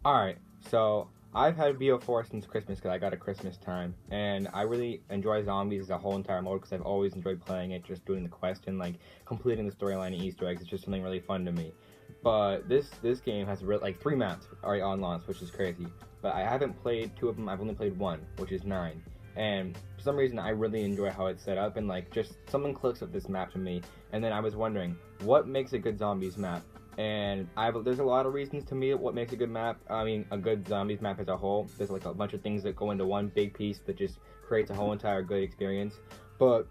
Alright, so I've had BO4 since Christmas because I got a Christmas time, and I really enjoy zombies as a whole entire mode because I've always enjoyed playing it, just doing the quest and like completing the storyline and Easter eggs. It's just something really fun to me. But this game has like 3 maps already on launch, which is crazy. But I haven't played two of them. I've only played one, which is 9. And for some reason, I really enjoy how it's set up, and like just something clicks with this map to me. And then I was wondering, what makes a good zombies map? And there's a lot of reasons to me what makes a good map. I mean, a good zombies map as a whole. There's like a bunch of things that go into one big piece that just creates a whole entire good experience. But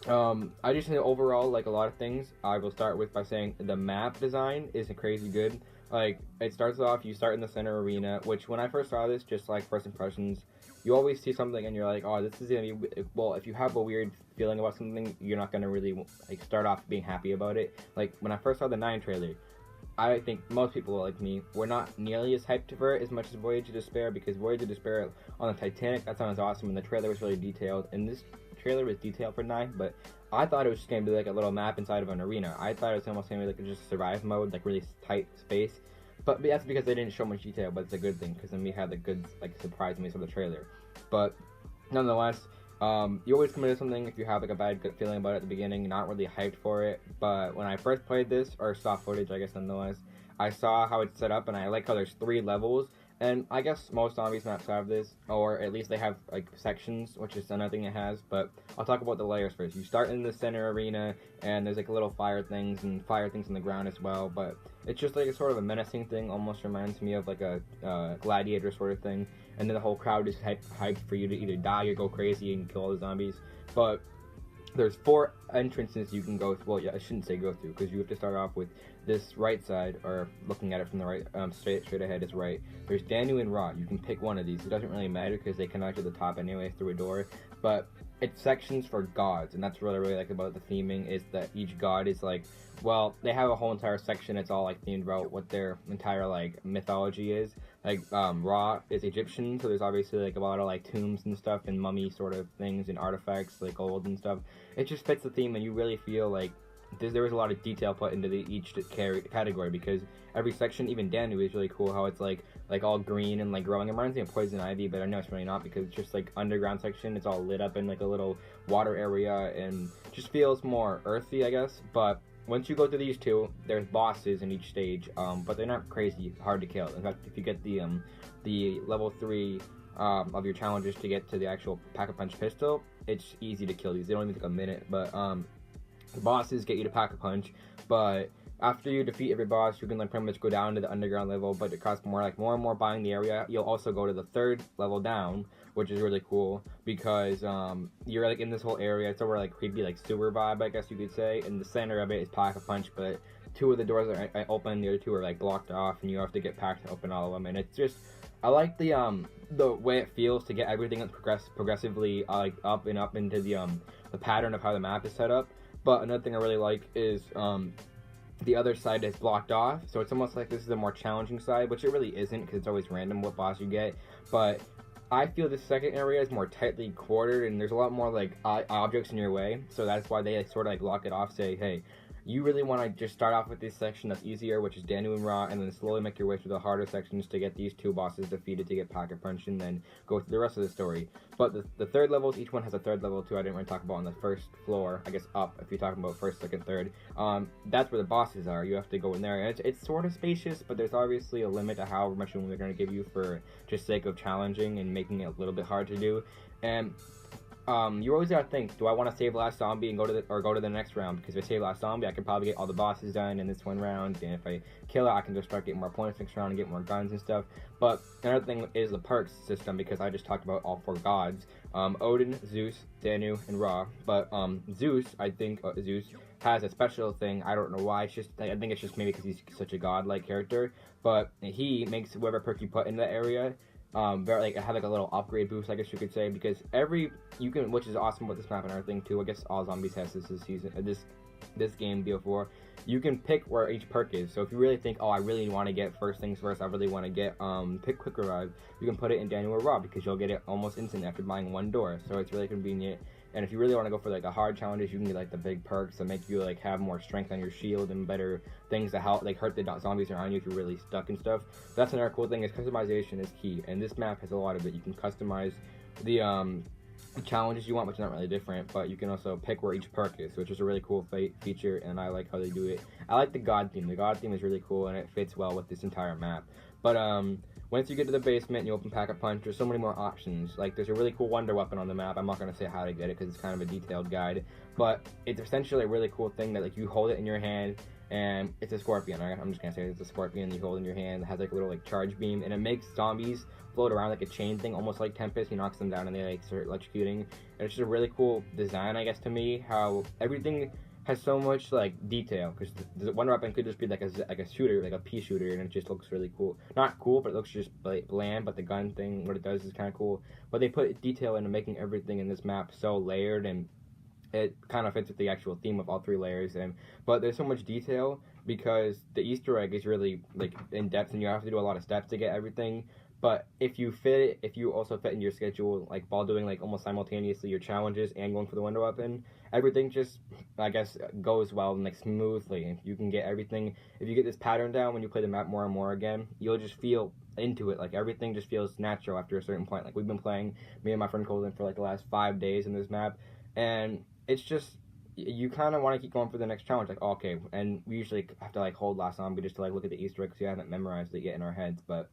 I just think overall, like a lot of things, I will start with by saying the map design is crazy good. Like it starts off, you start in the center arena, which when I first saw this, just like first impressions, you always see something and you're like, oh, this is gonna be well. If you have a weird feeling about something, you're not gonna really like start off being happy about it. Like when I first saw the 9 trailer, I think most people like me were not nearly as hyped for it as much as Voyage of Despair, because Voyage of Despair on the Titanic, that sounds awesome, and the trailer was really detailed, and this trailer was detailed for 9, but I thought it was just going to be like a little map inside of an arena. I thought it was almost going to be like just survive mode, like really tight space, but that's because they didn't show much detail, but it's a good thing, because then we had the good like surprise when we saw the trailer. But nonetheless, you always come into something if you have like a bad gut feeling about it at the beginning, not really hyped for it. But when I first played this, or saw footage, I guess nonetheless, I saw how it's set up, and I like how there's 3 levels. And I guess most zombies maps have this, or at least they have like sections, which is another thing it has. But I'll talk about the layers first. You start in the center arena, and there's like little fire things and fire things on the ground as well. But it's just like a sort of a menacing thing. Almost reminds me of like a gladiator sort of thing. And then the whole crowd is hyped for you to either die or go crazy and kill all the zombies. But there's 4 entrances you can go through. Well, yeah, I shouldn't say go through, because you have to start off with this right side, or looking at it from the right, straight ahead is right. There's Danu and Ra. You can pick one of these. It doesn't really matter because they connect to the top anyway through a door. But it's sections for gods, and that's what I really like about the theming, is that each god is like, well, they have a whole entire section. It's all like themed about what their entire like mythology is. Like Ra is Egyptian, so there's obviously like a lot of like tombs and stuff and mummy sort of things and artifacts like gold and stuff. It just fits the theme, and you really feel like there was a lot of detail put into each category, because every section, even Danu, is really cool how it's like all green and like growing. It reminds me of Poison Ivy, but I know it's really not, because it's just like underground section. It's all lit up in like a little water area and just feels more earthy, I guess. But once you go through these 2, there's bosses in each stage, but they're not crazy hard to kill. In fact, if you get the level 3 of your challenges to get to the actual Pack-a-Punch pistol, it's easy to kill these. They don't even take a minute, but the bosses get you to Pack-a-Punch, but after you defeat every boss, you can like pretty much go down to the underground level, but it costs more and more buying the area. You'll also go to the 3rd level down, which is really cool, because you're like in this whole area. It's over like creepy like sewer vibe, I guess you could say. In the center of it is Pack-a-Punch, but 2 of the doors are open, the other 2 are like blocked off, and you have to get packed to open all of them. And it's just, I like the way it feels to get everything progressively like up and up into the pattern of how the map is set up. But another thing I really like is the other side is blocked off, so it's almost like this is a more challenging side, which it really isn't, because it's always random what boss you get. But I feel the second area is more tightly quartered, and there's a lot more like objects in your way, so that's why they like, sort of like lock it off, say, hey, you really want to just start off with this section that's easier, which is Danu and Ra, and then slowly make your way through the harder sections to get these 2 bosses defeated to get Pack-a-Punch, and then go through the rest of the story. But the 3rd levels, each one has a 3rd level too. I didn't really talk about on the 1st floor, I guess up, if you're talking about 1st, 2nd, 3rd. That's where the bosses are. You have to go in there, and it's sort of spacious, but there's obviously a limit to how much room they're going to give you for just sake of challenging and making it a little bit hard to do. And you always gotta think, do I want to save last zombie and go to the next round? Because if I save last zombie, I can probably get all the bosses done in this one round, and if I kill it, I can just start getting more points next round and get more guns and stuff. But another thing is the perks system, because I just talked about all 4 gods: Odin, Zeus, Danu, and Ra. But Zeus, I think Zeus has a special thing. I don't know why. It's just, I think it's just maybe because he's such a godlike character. But he makes whatever perk you put in that area very like have like a little upgrade boost, I guess you could say, because you can, which is awesome with this map and everything too. I guess all zombies has this season, this game BO4. You can pick where each perk is. So if you really think, oh, I really want to get first things first, I really want to get pick quick revive, you can put it in Danu or Ra, because you'll get it almost instant after buying 1 door. So it's really convenient. And if you really want to go for like the hard challenges, you can get like the big perks that make you like have more strength on your shield and better things to help like hurt the zombies around you if you're really stuck and stuff. That's another cool thing is customization is key, and this map has a lot of it. You can customize the challenges you want, which is not really different, but you can also pick where each perk is, which is a really cool feature, and I like how they do it. I like the god theme. The god theme is really cool, and it fits well with this entire map. But once you get to the basement and you open Pack-a-Punch, there's so many more options. Like, there's a really cool wonder weapon on the map. I'm not going to say how to get it because it's kind of a detailed guide, but it's essentially a really cool thing that like you hold it in your hand, and it's a scorpion. Right? I'm just going to say it's a scorpion you hold in your hand. It has like a little like charge beam, and it makes zombies float around like a chain thing, almost like Tempest. He knocks them down and they like start electrocuting. And it's just a really cool design, I guess, to me, how everything has so much like detail, because the wonder weapon could just be like a shooter, like a pea shooter, and it just looks really cool. Not cool, but it looks just bland. But the gun thing, what it does is kind of cool. But they put detail into making everything in this map so layered, and it kind of fits with the actual theme of all 3 layers. And but there's so much detail because the Easter egg is really like in depth, and you have to do a lot of steps to get everything. But if you also fit in your schedule, like while doing like almost simultaneously your challenges and going for the wonder weapon, everything just, I guess, goes well and like smoothly. If you can get everything, if you get this pattern down when you play the map more and more again, you'll just feel into it. Like everything just feels natural after a certain point. Like we've been playing, me and my friend Colin, for like the last 5 days in this map, and it's just, you kind of want to keep going for the next challenge. Like, okay, and we usually have to like hold last zombie just to like look at the Easter egg because we haven't memorized it yet in our heads, but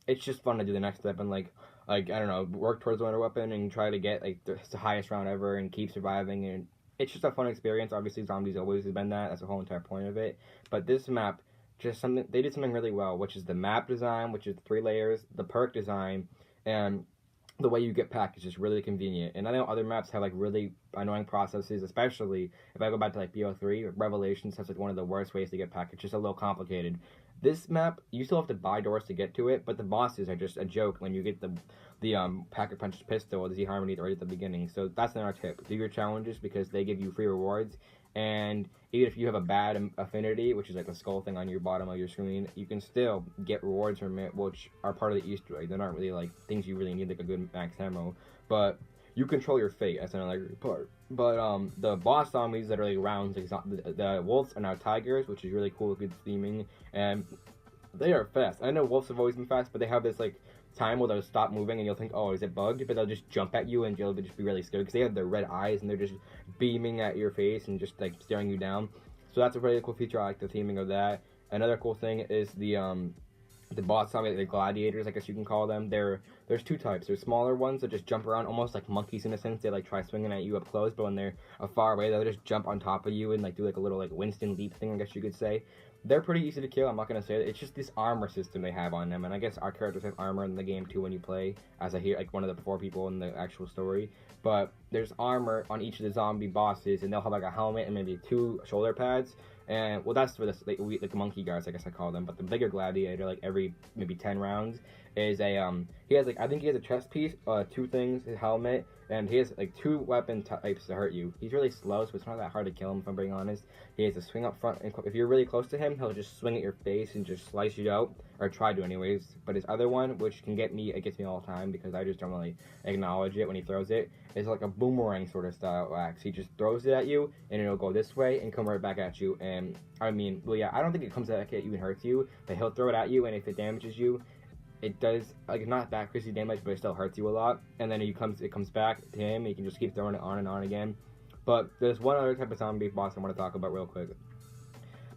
it's just fun to do the next step and like I don't know, work towards the wonder weapon and try to get like the highest round ever and keep surviving. And it's just a fun experience. Obviously, zombies always have been that. That's the whole entire point of it. But this map, just something they did something really well, which is the map design, which is 3 layers, the perk design, and the way you get packed is just really convenient. And I know other maps have like really annoying processes, especially if I go back to like BO3, Revelations has like one of the worst ways to get packed. It's just a little complicated. This map, you still have to buy doors to get to it, but the bosses are just a joke when you get the Pack-a-Punch pistol or the Z-Harmony right at the beginning. So that's another tip. Do your challenges because they give you free rewards, and even if you have a bad affinity, which is like a skull thing on your bottom of your screen, you can still get rewards from it, which are part of the Easter egg. They're not really like things you really need, like a good max ammo, but you control your fate. That's another part. But the boss zombies that are like rounds, like the wolves are now tigers, which is really cool, good theming, and they are fast. I know wolves have always been fast, but they have this like time where they'll stop moving and you'll think, oh, is it bugged? But they'll just jump at you and you'll just be really scared because they have their red eyes and they're just beaming at your face and just like staring you down. So that's a really cool feature. I like the theming of that. Another cool thing is the boss zombie, the gladiators, I guess you can call them. There's 2 types. There's smaller ones that just jump around almost like monkeys in a sense. They like try swinging at you up close, but when they're far away, they'll just jump on top of you and like do like a little like Winston leap thing, I guess you could say. They're pretty easy to kill. I'm not gonna say it. It's just this armor system they have on them, and I guess our characters have armor in the game too when you play as like one of the 4 people in the actual story. But there's armor on each of the zombie bosses, and they'll have like a helmet and maybe 2 shoulder pads. And well, that's for the monkey guards, I guess I call them. But the bigger gladiator, like every maybe 10 rounds, is a he has like, I think he has a chest piece, 2 things, his helmet, and he has like 2 weapon types to hurt you. He's really slow, so it's not that hard to kill him, if I'm being honest. He has a swing up front, and if you're really close to him, he'll just swing at your face and just slice you out, or try to anyways. But his other one, which can get me, it gets me all the time because I just don't really acknowledge it when he throws it, is like a boomerang sort of style axe. He just throws it at you, and it'll go this way and come right back at you. And I mean, well, yeah, I don't think it comes back at you and hurts you, but he'll throw it at you, and if it damages you, it does, like, not that crazy damage, but it still hurts you a lot. And then it comes back to him, and you can just keep throwing it on and on again. But there's one other type of zombie boss I want to talk about real quick.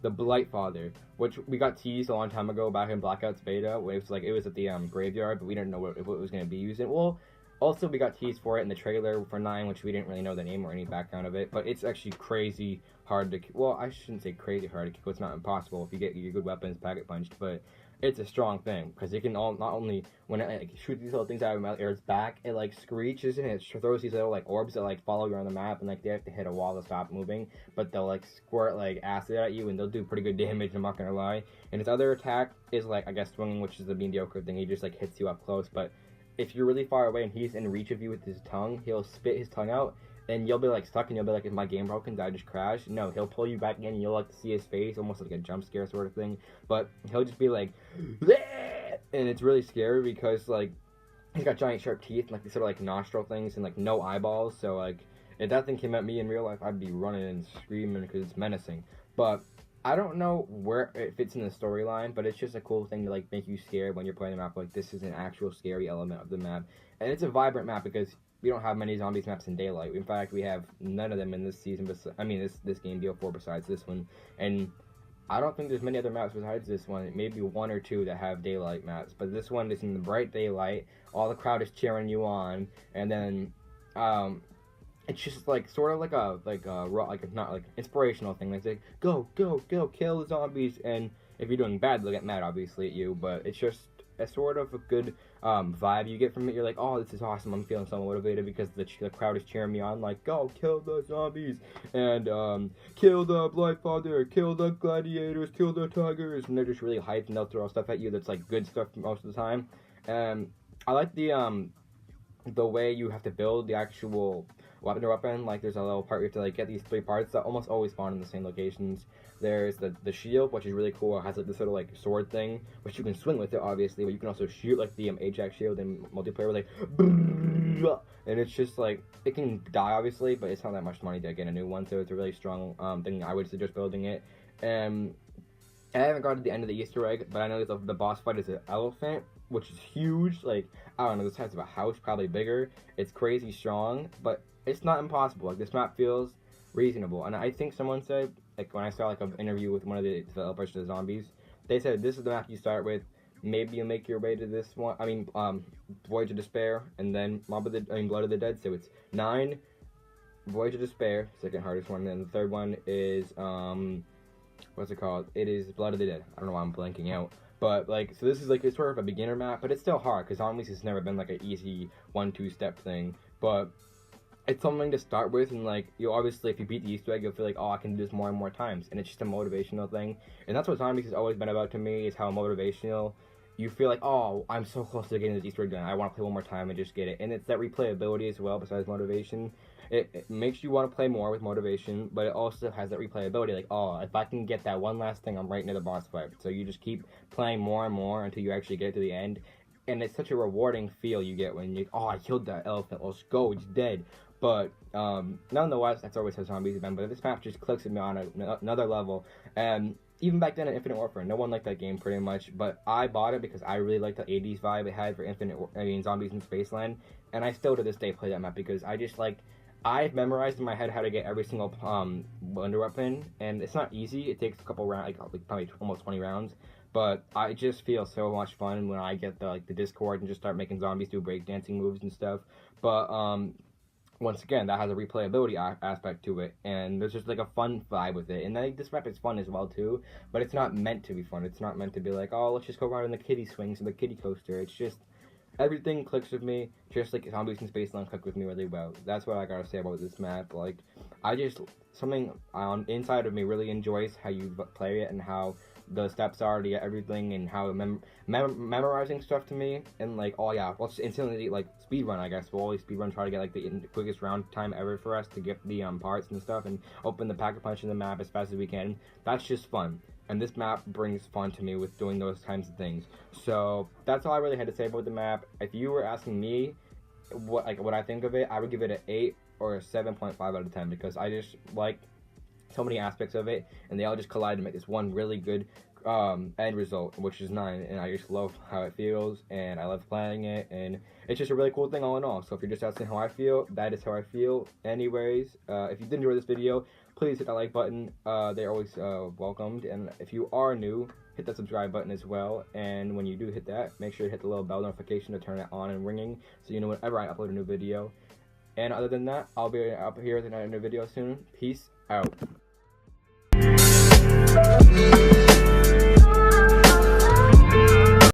The Blightfather, which we got teased a long time ago back in Blackout's beta. It was at the graveyard, but we didn't know what it was going to be using. Well, also we got teased for it in the trailer for 9, which we didn't really know the name or any background of it. But it's actually crazy hard to, well, I shouldn't say crazy hard to kill. It's not impossible if you get your good weapons Pack-a-Punched, but it's a strong thing because it can not only when it like shoots these little things out of its back, it like screeches and it throws these little like orbs that like follow you around the map, and like they have to hit a wall to stop moving, but they'll like squirt like acid at you and they'll do pretty good damage, I'm not gonna lie. And his other attack is like, I guess, swinging, which is the mediocre thing. He just like hits you up close, but if you're really far away and he's in reach of you with his tongue, he'll spit his tongue out and you'll be like stuck and you'll be like, is my game broken? Did I just crash? No, he'll pull you back in and you'll like see his face, almost like a jump scare sort of thing. But he'll just be like, and it's really scary because like he's got giant sharp teeth and like these sort of like nostril things and like no eyeballs, so like if that thing came at me in real life, I'd be running and screaming because it's menacing. But I don't know where it fits in the storyline, but it's just a cool thing to like make you scared when you're playing the map. Like this is an actual scary element of the map, and it's a vibrant map because we don't have many zombies maps in daylight. In fact, we have none of them in this season. This game BO4 besides this one, and I don't think there's many other maps besides this one. Maybe one or two that have daylight maps, but this one is in the bright daylight. All the crowd is cheering you on, and then it's just like sort of like a not like inspirational thing. Like go go go kill the zombies, and if you're doing bad, they'll get mad obviously at you. But it's just a sort of a good vibe you get from it. You're like, oh, this is awesome. I'm feeling so motivated because the crowd is cheering me on. Like, go kill the zombies and kill the Bloodfather, kill the gladiators, kill the tigers, and they're just really hyped and they'll throw stuff at you that's like good stuff most of the time. I like the way you have to build the actual weapon. Like there's a little part you have to like get these 3 parts that almost always spawn in the same locations. There's the shield, which is really cool. It has like this little like sword thing, which you can swing with it obviously, but you can also shoot like the Ajax shield in multiplayer with like, and it's just like it can die obviously, but it's not that much money to get a new one, so it's a really strong thing. I would suggest building it. And I haven't got to the end of the Easter egg, but I know that the boss fight is an elephant, which is huge. Like, I don't know, the size of a house, probably bigger. It's crazy strong, but it's not impossible. Like, this map feels reasonable. And I think someone said, like, when I saw, like, an interview with one of the developers of the zombies, they said, this is the map you start with. Maybe you make your way to this one. I mean, Voyage of Despair, and then Blood of the Dead. So it's 9, Voyage of Despair, second hardest one. And then the third one is, what's it called? It is Blood of the Dead. I don't know why I'm blanking out. But, like, so this is, like, it's sort of a beginner map, but it's still hard, because zombies has never been, like, an easy 1-2 step thing. But it's something to start with, and, like, you obviously, if you beat the Easter egg, you'll feel like, oh, I can do this more and more times. And it's just a motivational thing. And that's what zombies has always been about to me, is how motivational you feel like, oh, I'm so close to getting this Easter egg done. I want to play one more time and just get it. And it's that replayability as well, besides motivation. It makes you want to play more with motivation, but it also has that replayability. Like, oh, if I can get that one last thing, I'm right near the boss fight. So you just keep playing more and more until you actually get to the end. And it's such a rewarding feel you get when you, oh, I killed that elephant. Let's go, it's dead. But nonetheless, that's always how zombies have been. But this map just clicks with me on another level. And even back then in Infinite Warfare, no one liked that game pretty much. But I bought it because I really liked the 80s vibe it had for Zombies in Spaceland. And I still to this day play that map because I just like, I've memorized in my head how to get every single wonder weapon, and it's not easy. It takes a couple rounds, like probably almost 20 rounds. But I just feel so much fun when I get the Discord and just start making zombies do breakdancing moves and stuff. But once again, that has a replayability aspect to it, and there's just like a fun vibe with it. And I think this map is fun as well too, but it's not meant to be fun. It's not meant to be like, oh, let's just go around in the kiddie swings and the kiddie coaster. It's just everything clicks with me, just like Zombies in Spaceland click with me really well. That's what I gotta say about this map. Like, I just, something inside of me really enjoys how you play it and how the steps are to get everything, and how memorizing stuff to me, and like, oh yeah, let's instantly like speedrun. I guess we'll always speedrun, try to get like the quickest round time ever for us to get the parts and stuff, and open the pack-a-punch in the map as fast as we can. That's just fun. And this map brings fun to me with doing those kinds of things. So that's all I really had to say about the map. If you were asking me what I think of it, I would give it an 8 or a 7.5 out of 10, because I just like so many aspects of it, and they all just collide to make this one really good end result, which is 9. And I just love how it feels, and I love playing it, and it's just a really cool thing all in all. So if you're just asking how I feel, that is how I feel. Anyways, if you did enjoy this video, please hit that like button. They're always welcomed. And if you are new, hit that subscribe button as well. And when you do hit that, make sure to hit the little bell notification to turn it on and ringing, so you know whenever I upload a new video. And other than that, I'll be up here with another video soon. Peace out.